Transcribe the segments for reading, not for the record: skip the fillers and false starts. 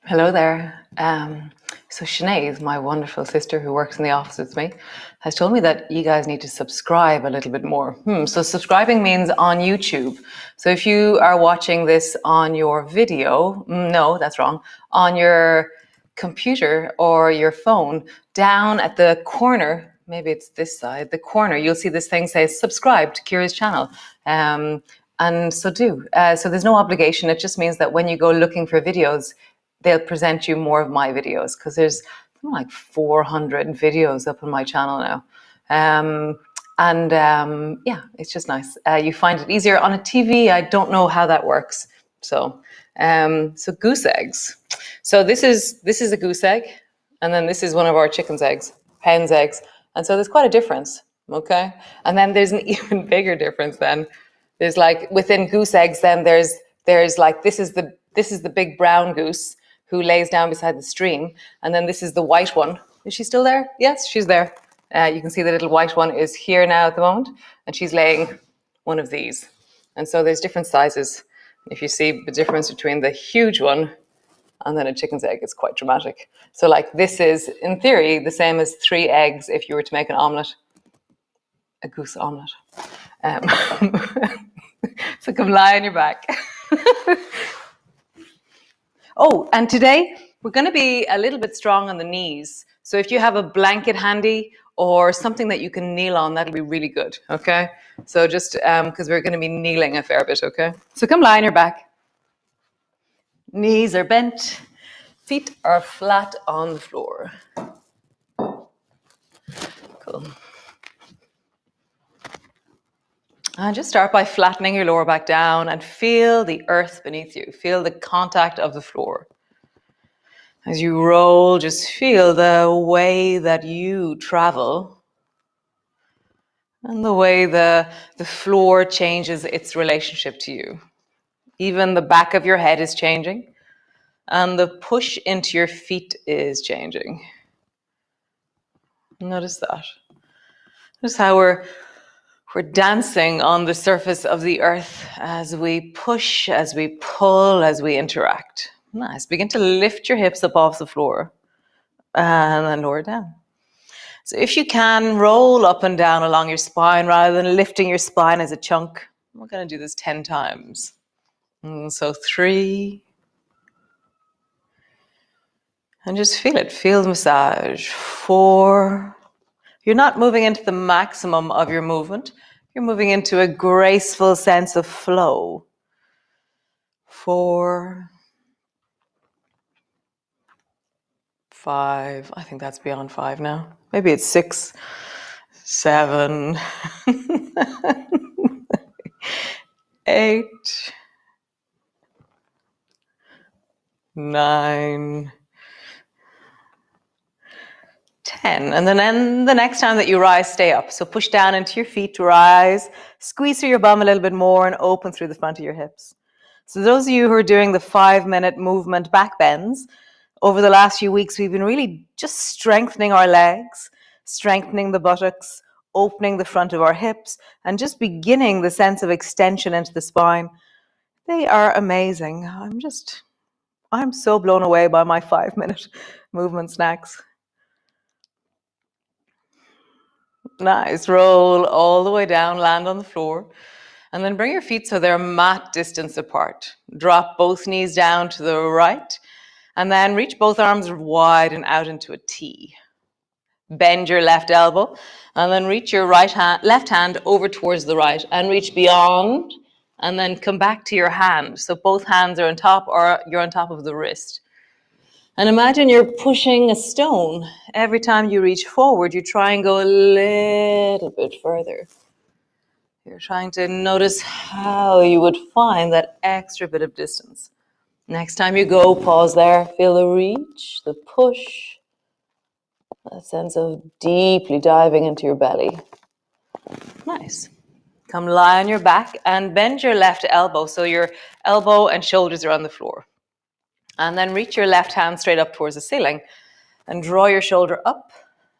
Hello there. So Sinead, my wonderful sister who works in the office with me, has told me that you guys need to subscribe a little bit more. So subscribing means on YouTube. So if you are watching this on your video, no, that's wrong, on your computer or your phone, down at the corner, maybe it's this side, the corner, you'll see this thing say subscribe to Ciara's channel. And so do. So there's no obligation. It just means that when you go looking for videos, they'll present you more of my videos because there's something like 400 videos up on my channel now. Yeah, it's just nice. You find it easier on a TV. I don't know how that works. So goose eggs. So this is a goose egg, and then this is one of our chicken's eggs, hen's eggs. And so there's quite a difference, okay? And then there's an even bigger difference then. There's like within goose eggs, then there's like this is the big brown goose who lays down beside the stream. And then this is the white one. Is she still there? Yes, she's there. You can see the little white one is here now at the moment, and she's laying one of these. And so there's different sizes. If you see the difference between the huge one and then a chicken's egg, it's quite dramatic. So like this is, in theory, the same as 3 eggs if you were to make an omelette, a goose omelette. So come lie on your back. Oh, and today we're going to be a little bit strong on the knees. So if you have a blanket handy or something that you can kneel on, that'll be really good, okay? So just because we're going to be kneeling a fair bit, okay? So come lie on your back. Knees are bent, feet are flat on the floor. Cool. And just start by flattening your lower back down and feel the earth beneath you. Feel the contact of the floor. As you roll, just feel the way that you travel and the way the floor changes its relationship to you. Even the back of your head is changing and the push into your feet is changing. Notice that. Notice how we're dancing on the surface of the earth as we push, as we pull, as we interact. Nice. Begin to lift your hips up off the floor and then lower down. So if you can, roll up and down along your spine rather than lifting your spine as a chunk. We're going to do this 10 times. So 3. And just feel it. Feel the massage. 4. You're not moving into the maximum of your movement. You're moving into a graceful sense of flow. 4. 5. I think that's beyond 5 now. Maybe it's 6, 7, 8, 9, 10. And then the next time that you rise, stay up. So push down into your feet, rise, squeeze through your bum a little bit more and open through the front of your hips. So those of you who are doing the 5-minute movement back bends, over the last few weeks, we've been really just strengthening our legs, strengthening the buttocks, opening the front of our hips, and just beginning the sense of extension into the spine. They are amazing. I'm so blown away by my 5-minute movement snacks. Nice. Roll all the way down, land on the floor, and then bring your feet so they're mat distance apart. Drop both knees down to the right, and then reach both arms wide and out into a T. Bend your left elbow, and then reach your left hand over towards the right, and reach beyond, and then come back to your hand. So both hands are on top, or you're on top of the wrist. And imagine you're pushing a stone. Every time you reach forward, you try and go a little bit further. You're trying to notice how you would find that extra bit of distance. Next time you go, pause there. Feel the reach, the push, that sense of deeply diving into your belly. Nice. Come lie on your back and bend your left elbow so your elbow and shoulders are on the floor. And then reach your left hand straight up towards the ceiling and draw your shoulder up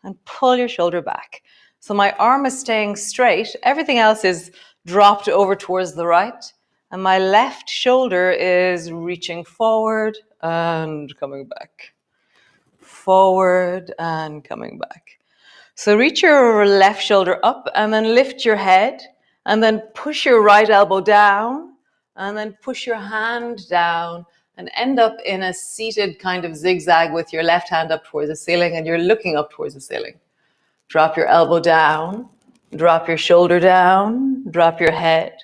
and pull your shoulder back. So my arm is staying straight. Everything else is dropped over towards the right. And my left shoulder is reaching forward and coming back. Forward and coming back. So reach your left shoulder up and then lift your head and then push your right elbow down and then push your hand down and end up in a seated kind of zigzag with your left hand up towards the ceiling and you're looking up towards the ceiling. Drop your elbow down, drop your shoulder down, drop your head,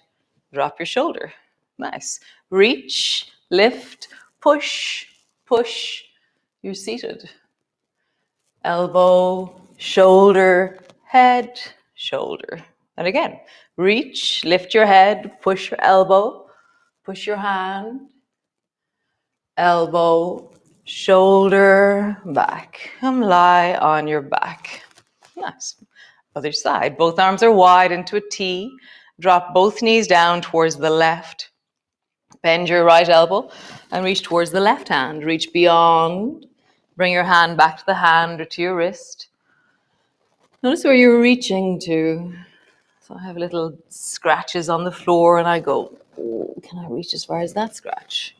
drop your shoulder. Nice. Reach, lift, push, push. You're seated. Elbow, shoulder, head, shoulder. And again, reach, lift your head, push your elbow, push your hand, elbow, shoulder, back. Come lie on your back. Nice. Other side. Both arms are wide into a T. Drop both knees down towards the left. Bend your right elbow and reach towards the left hand. Reach beyond. Bring your hand back to the hand or to your wrist. Notice where you're reaching to. So I have little scratches on the floor and I go, oh, can I reach as far as that scratch?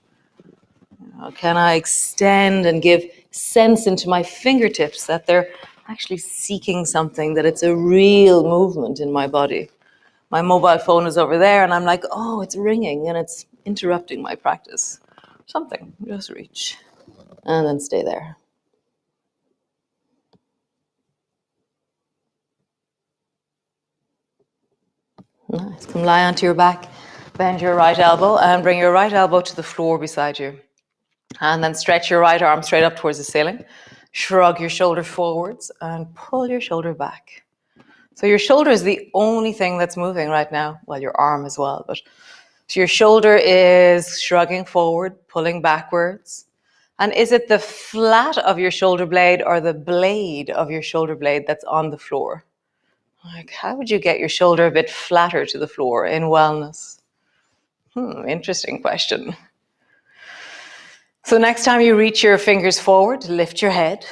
Can I extend and give sense into my fingertips that they're actually seeking something, that it's a real movement in my body? My mobile phone is over there and I'm like, oh, it's ringing and it's interrupting my practice. Something, just reach and then stay there. Nice. Come lie onto your back, bend your right elbow and bring your right elbow to the floor beside you. And then stretch your right arm straight up towards the ceiling. Shrug your shoulder forwards and pull your shoulder back. So your shoulder is the only thing that's moving right now. Well, your arm as well. But so your shoulder is shrugging forward, pulling backwards. And is it the flat of your shoulder blade or the blade of your shoulder blade that's on the floor? Like, how would you get your shoulder a bit flatter to the floor in wellness? Interesting question. So next time you reach your fingers forward, lift your head,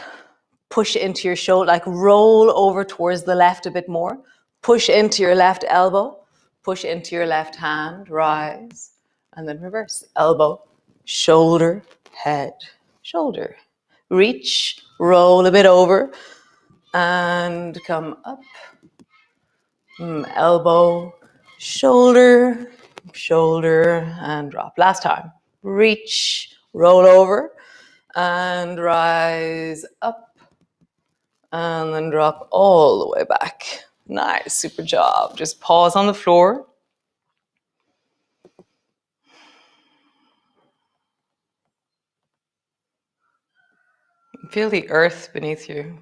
push into your shoulder, like roll over towards the left a bit more, push into your left elbow, push into your left hand, rise, and then reverse. Elbow, shoulder, head, shoulder. Reach, roll a bit over, and come up. Elbow, shoulder, shoulder, and drop. Last time. Reach, roll over, and rise up, and then drop all the way back. Nice, super job. Just pause on the floor. Feel the earth beneath you.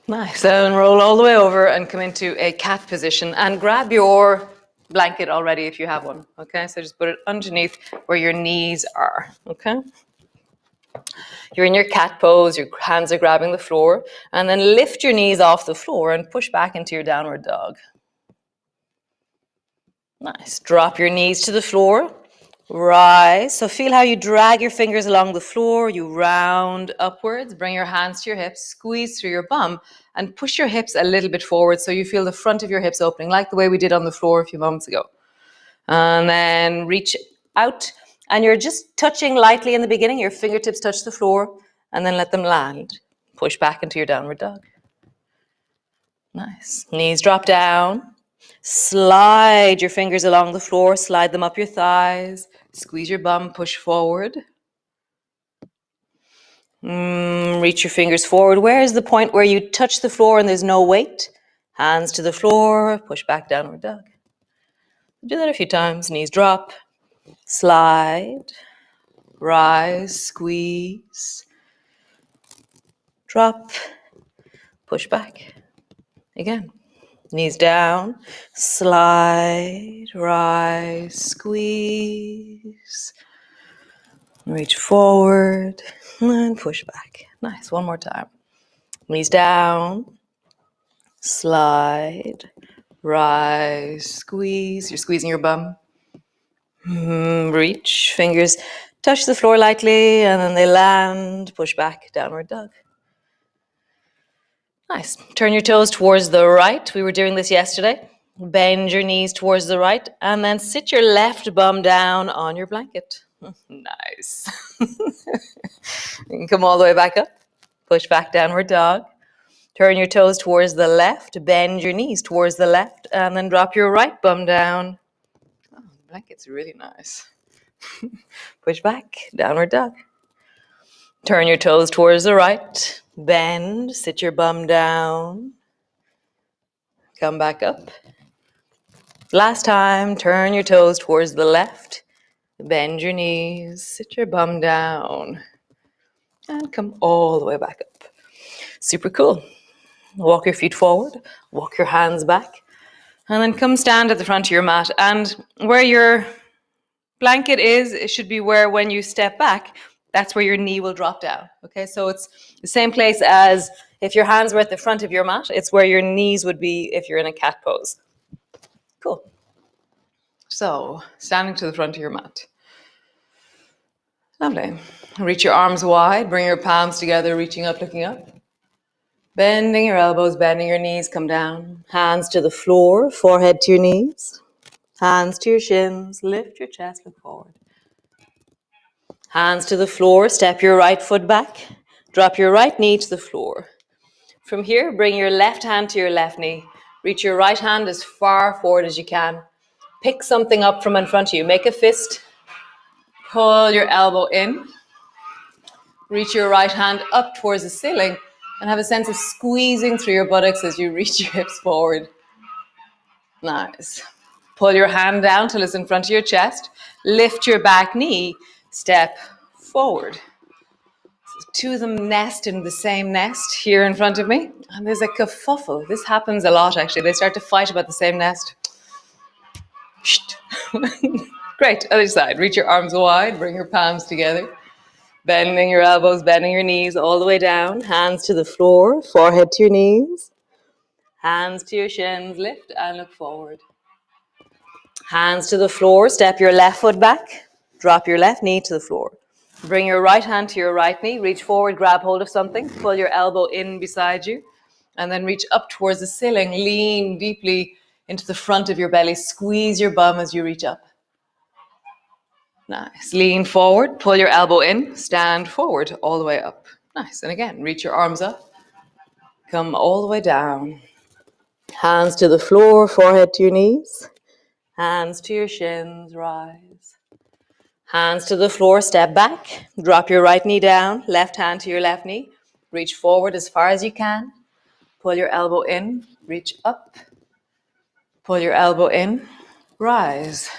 Nice, and roll all the way over and come into a cat position and grab your blanket already if you have one, okay? So just put it underneath where your knees are, okay? You're in your cat pose, your hands are grabbing the floor, and then lift your knees off the floor and push back into your downward dog. Nice, drop your knees to the floor, rise. So feel how you drag your fingers along the floor, you round upwards, bring your hands to your hips, squeeze through your bum, and push your hips a little bit forward so you feel the front of your hips opening, like the way we did on the floor a few moments ago. And then reach out, and you're just touching lightly in the beginning, your fingertips touch the floor, and then let them land. Push back into your downward dog. Nice. Knees drop down. Slide your fingers along the floor, slide them up your thighs, squeeze your bum, push forward. Reach your fingers forward. Where is the point where you touch the floor and there's no weight? Hands to the floor, push back, downward dog. Do that a few times. Knees drop, slide, rise, squeeze, drop, push back. Again. Knees down, slide, rise, squeeze, reach forward, and push back. Nice, one more time. Knees down, slide, rise, squeeze. You're squeezing your bum. Reach, fingers touch the floor lightly, and then they land, push back, downward dog. Nice. Turn your toes towards the right. We were doing this yesterday. Bend your knees towards the right and then sit your left bum down on your blanket. Nice. You can come all the way back up. Push back, downward dog. Turn your toes towards the left. Bend your knees towards the left and then drop your right bum down. Oh, the blanket's really nice. Push back, downward dog. Turn your toes towards the right. Bend, sit your bum down. Come back up. Last time, turn your toes towards the left. Bend your knees, sit your bum down. And come all the way back up. Super cool. Walk your feet forward, walk your hands back, and then come stand at the front of your mat. And where your blanket is, it should be where when you step back, that's where your knee will drop down. Okay, so it's the same place as if your hands were at the front of your mat, it's where your knees would be if you're in a cat pose. Cool. So, standing to the front of your mat. Lovely. Reach your arms wide, bring your palms together, reaching up, looking up. Bending your elbows, bending your knees, come down. Hands to the floor, forehead to your knees. Hands to your shins, lift your chest, look forward. Hands to the floor, step your right foot back. Drop your right knee to the floor. From here, bring your left hand to your left knee. Reach your right hand as far forward as you can. Pick something up from in front of you. Make a fist. Pull your elbow in. Reach your right hand up towards the ceiling and have a sense of squeezing through your buttocks as you reach your hips forward. Nice. Pull your hand down till it's in front of your chest. Lift your back knee. Step forward. Two of them nest in the same nest here in front of me. And there's a kerfuffle. This happens a lot, actually. They start to fight about the same nest. Great. Other side. Reach your arms wide. Bring your palms together. Bending your elbows, bending your knees all the way down. Hands to the floor, forehead to your knees. Hands to your shins, lift and look forward. Hands to the floor, step your left foot back. Drop your left knee to the floor. Bring your right hand to your right knee. Reach forward, grab hold of something. Pull your elbow in beside you. And then reach up towards the ceiling. Lean deeply into the front of your belly. Squeeze your bum as you reach up. Nice. Lean forward, pull your elbow in, stand forward all the way up. Nice. And again, reach your arms up. Come all the way down. Hands to the floor, forehead to your knees. Hands to your shins, rise. Hands to the floor, step back. Drop your right knee down, left hand to your left knee. Reach forward as far as you can. Pull your elbow in, reach up. Pull your elbow in, rise.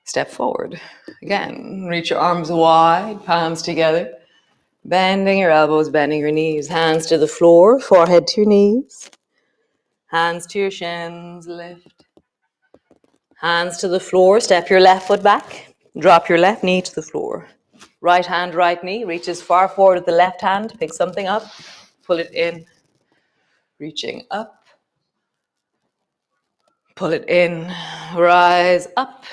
Step forward. Again, reach your arms wide, palms together. Bending your elbows, bending your knees. Hands to the floor, forehead to your knees. Hands to your shins, lift. Hands to the floor, step your left foot back. Drop your left knee to the floor. Right hand, right knee, reach as far forward with the left hand. Pick something up, pull it in. Reaching up. Pull it in, rise up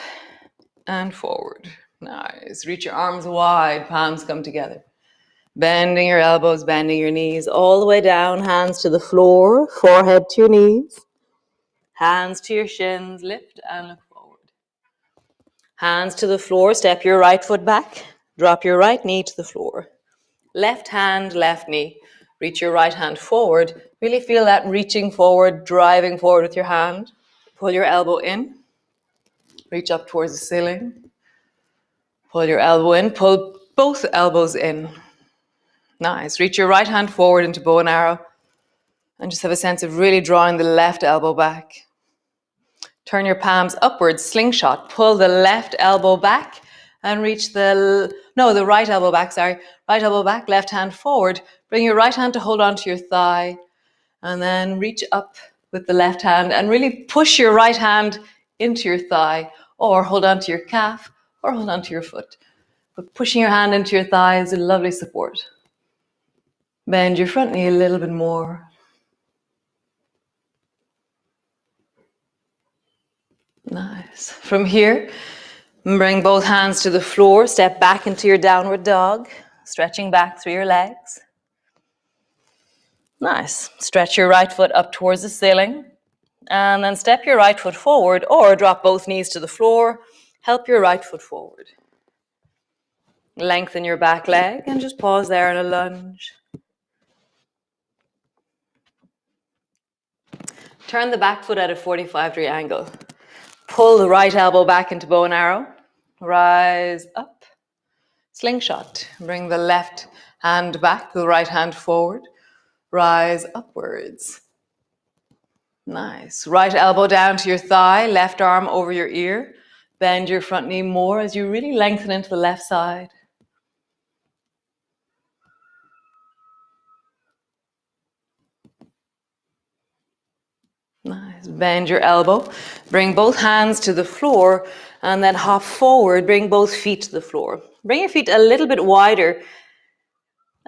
and forward. Nice. Reach your arms wide, palms come together. Bending your elbows, bending your knees, all the way down, hands to the floor, forehead to your knees. Hands to your shins, lift and look forward. Hands to the floor, step your right foot back, drop your right knee to the floor. Left hand, left knee. Reach your right hand forward. Really feel that reaching forward, driving forward with your hand. Pull your elbow in. Reach up towards the ceiling. Pull your elbow in. Pull both elbows in. Nice. Reach your right hand forward into bow and arrow. And just have a sense of really drawing the left elbow back. Turn your palms upwards, slingshot. Pull the left elbow back and reach the right elbow back, Right elbow back, left hand forward. Bring your right hand to hold onto your thigh. And then reach up with the left hand and really push your right hand into your thigh, or hold onto your calf, or hold onto your foot. But pushing your hand into your thigh is a lovely support. Bend your front knee a little bit more. Nice. From here, bring both hands to the floor, step back into your downward dog, stretching back through your legs. Nice. Stretch your right foot up towards the ceiling And then step your right foot forward or drop both knees to the floor. Help your right foot forward. Lengthen your back leg and just pause there in a lunge. Turn the back foot at a 45-degree angle. Pull the right elbow back into bow and arrow. Rise up. Slingshot. Bring the left hand back, the right hand forward. Rise upwards. Nice. Right elbow down to your thigh, left arm over your ear. Bend your front knee more as you really lengthen into the left side. Nice. Bend your elbow. Bring both hands to the floor and then hop forward. Bring both feet to the floor. Bring your feet a little bit wider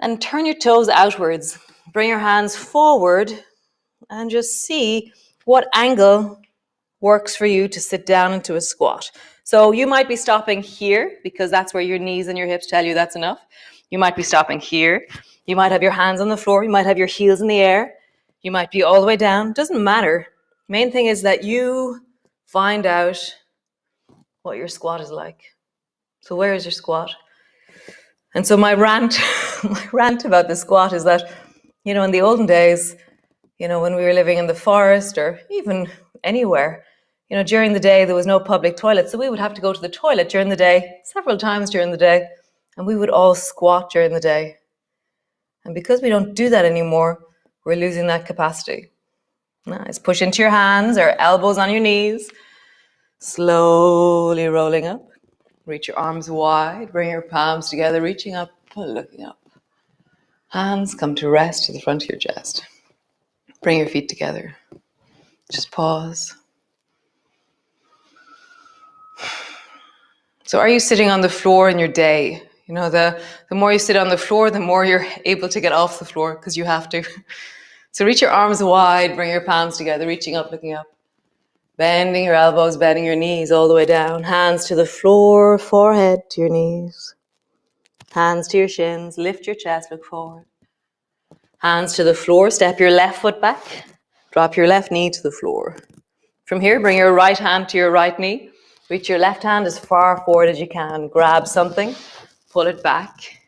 and turn your toes outwards. Bring your hands forward and just see what angle works for you to sit down into a squat. So you might be stopping here because that's where your knees and your hips tell you that's enough. You might be stopping here. You might have your hands on the floor. You might have your heels in the air. You might be all the way down. Doesn't matter. Main thing is that you find out what your squat is like. So where is your squat? And so my rant about the squat is that, in the olden days, when we were living in the forest or even anywhere, during the day there was no public toilet. So we would have to go to the toilet during the day, several times during the day, and we would all squat during the day. And because we don't do that anymore, we're losing that capacity. Nice. Push into your hands or elbows on your knees. Slowly rolling up. Reach your arms wide. Bring your palms together, reaching up, looking up. Hands come to rest to the front of your chest. Bring your feet together. Just pause. So are you sitting on the floor in your day? The more you sit on the floor, the more you're able to get off the floor because you have to. So reach your arms wide, bring your palms together, reaching up, looking up. Bending your elbows, bending your knees all the way down. Hands to the floor, forehead to your knees. Hands to your shins, lift your chest, look forward. Hands to the floor, step your left foot back. Drop your left knee to the floor. From here, bring your right hand to your right knee. Reach your left hand as far forward as you can. Grab something, pull it back,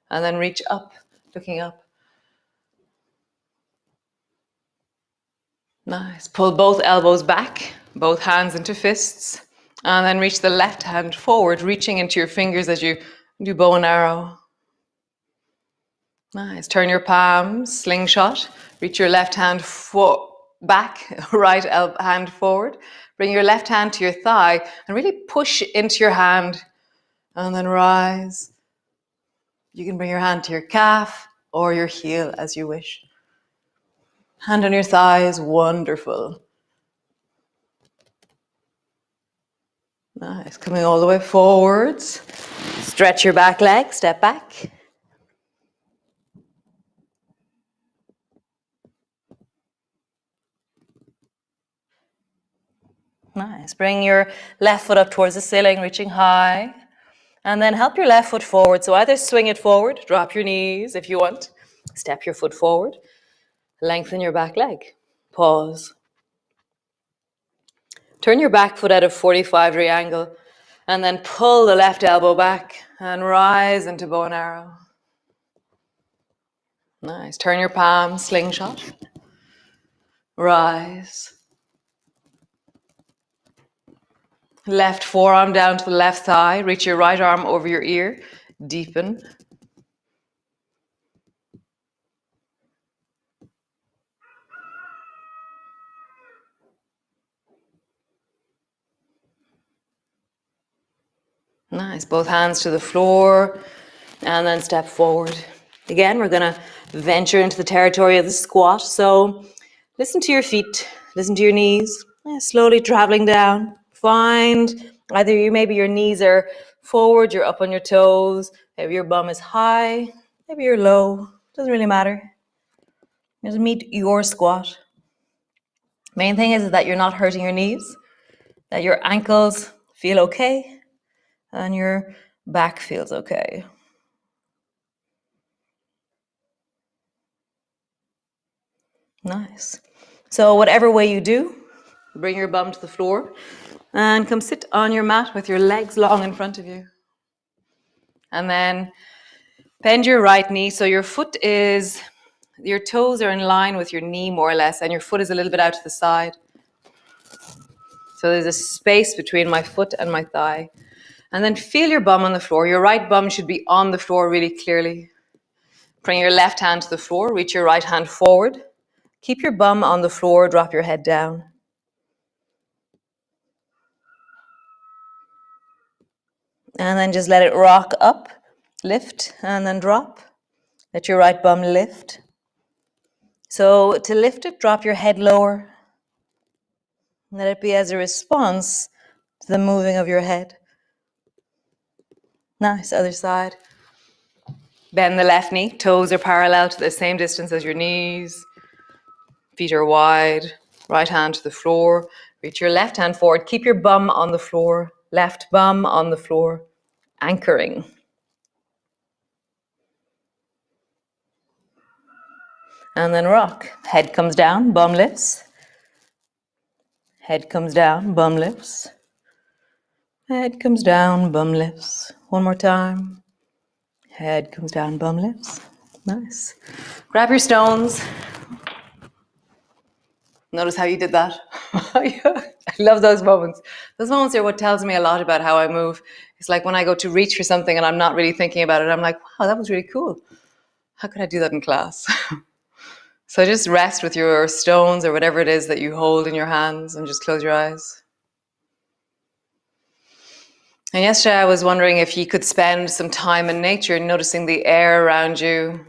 and then reach up, looking up. Nice. Pull both elbows back, both hands into fists, and then reach the left hand forward, reaching into your fingers as you do bow and arrow. Nice. Turn your palms, slingshot. Reach your left hand back, right hand forward. Bring your left hand to your thigh and really push into your hand and then rise. You can bring your hand to your calf or your heel as you wish. Hand on your thigh is wonderful. Nice. Coming all the way forwards. Stretch your back leg, step back. Nice. Bring your left foot up towards the ceiling, reaching high. And then help your left foot forward. So either swing it forward, drop your knees if you want. Step your foot forward. Lengthen your back leg. Pause. Turn your back foot at a 45-degree angle. And then pull the left elbow back and rise into bow and arrow. Nice. Turn your palms, slingshot. Rise. Left forearm down to the left thigh. Reach your right arm over your ear. Deepen. Nice. Both hands to the floor and then step forward. Again, we're going to venture into the territory of the squat. So listen to your feet, listen to your knees, slowly traveling down. Find either maybe your knees are forward, you're up on your toes, maybe your bum is high, maybe you're low. Doesn't really matter. Just meet your squat. Main thing is that you're not hurting your knees, that your ankles feel okay, and your back feels okay. Nice. So whatever way you do, Bring your bum to the floor and come sit on your mat with your legs long in front of you. And then bend your right knee so your toes are in line with your knee more or less, and your foot is a little bit out to the side. So there's a space between my foot and my thigh. And then feel your bum on the floor. Your right bum should be on the floor really clearly. Bring your left hand to the floor, reach your right hand forward. Keep your bum on the floor, drop your head down. And then just let it rock up, lift, and then drop. Let your right bum lift. So to lift it, drop your head lower. Let it be as a response to the moving of your head. Nice, other side. Bend the left knee, toes are parallel to the same distance as your knees. Feet are wide, right hand to the floor. Reach your left hand forward, keep your bum on the floor, left bum on the floor, anchoring. And then rock. Head comes down, bum lifts. Head comes down, bum lifts. Head comes down, bum lifts. One more time. Head comes down, bum lifts. Nice. Grab your stones. Notice how you did that. I love those moments. Those moments are what tells me a lot about how I move. It's like when I go to reach for something and I'm not really thinking about it, I'm like, wow, that was really cool. How could I do that in class? So just rest with your stones or whatever it is that you hold in your hands and just close your eyes. And yesterday I was wondering if you could spend some time in nature noticing the air around you,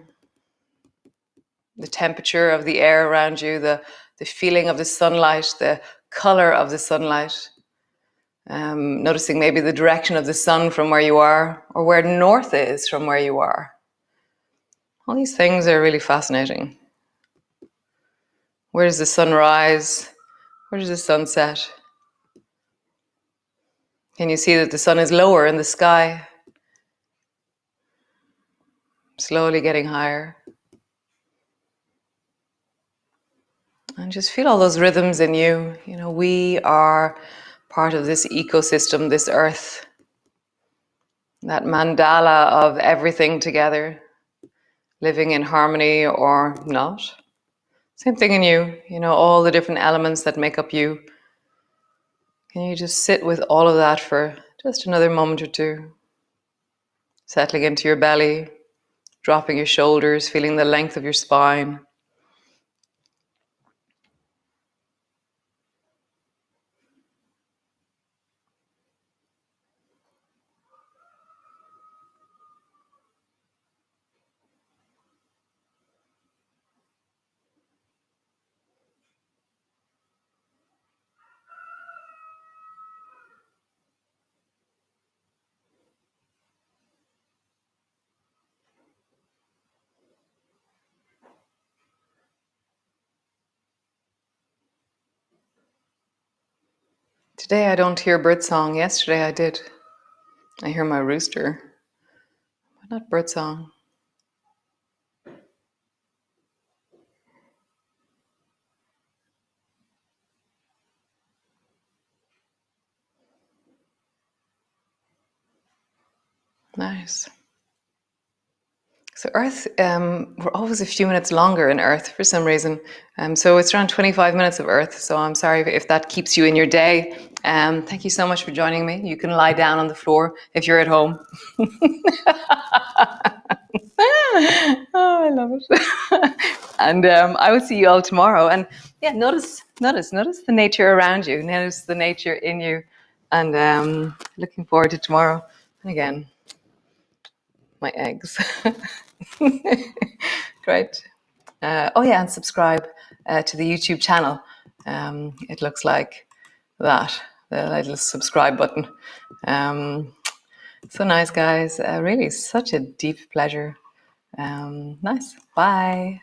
the temperature of the air around you, the feeling of the sunlight, the color of the sunlight. Noticing maybe the direction of the sun from where you are, or where north is from where you are. All these things are really fascinating. Where does the sun rise? Where does the sun set? Can you see that the sun is lower in the sky? Slowly getting higher. And just feel all those rhythms in you. You know, we are part of this ecosystem, this earth. That mandala of everything together, living in harmony or not. Same thing in you, you know, all the different elements that make up you. Can you just sit with all of that for just another moment or two? Settling into your belly, dropping your shoulders, feeling the length of your spine. Today I don't hear birdsong. Yesterday I did. I hear my rooster, but not birdsong. Nice. So Earth, we're always a few minutes longer in Earth for some reason. So it's around 25 minutes of Earth. So I'm sorry if that keeps you in your day. Thank you so much for joining me. You can lie down on the floor if you're at home. Oh, I love it. And I will see you all tomorrow. And yeah, notice the nature around you. Notice the nature in you. And looking forward to tomorrow. And again, my eggs. Great. Oh yeah, and subscribe to the YouTube channel. It looks like that, the little subscribe button. So nice, guys. Really such a deep pleasure. Nice. Bye.